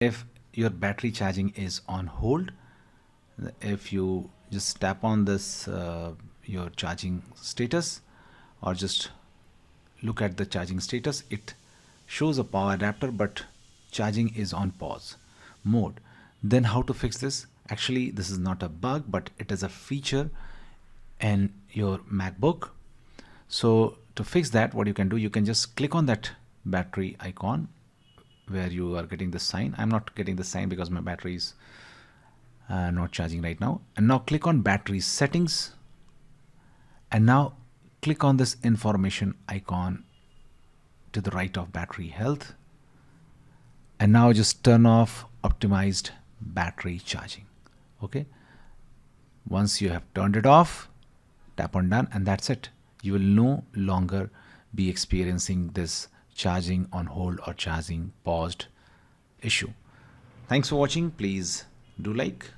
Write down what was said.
If your battery charging is on hold, if you just tap on this your charging status, or just look at the charging status, it shows a power adapter but charging is on pause mode. Then how to fix this? Actually, this is not a bug, but it is a feature in your MacBook. So to fix that, what you can do, you can just click on that battery icon where you are getting the sign. I'm not getting the sign because my battery is not charging right now. And now click on battery settings, and now click on this information icon to the right of battery health, and now just turn off optimized battery charging. Okay, once you have turned it off, tap on done, and that's it. You will no longer be experiencing this charging on hold or charging paused issue. Thanks for watching. Please do like,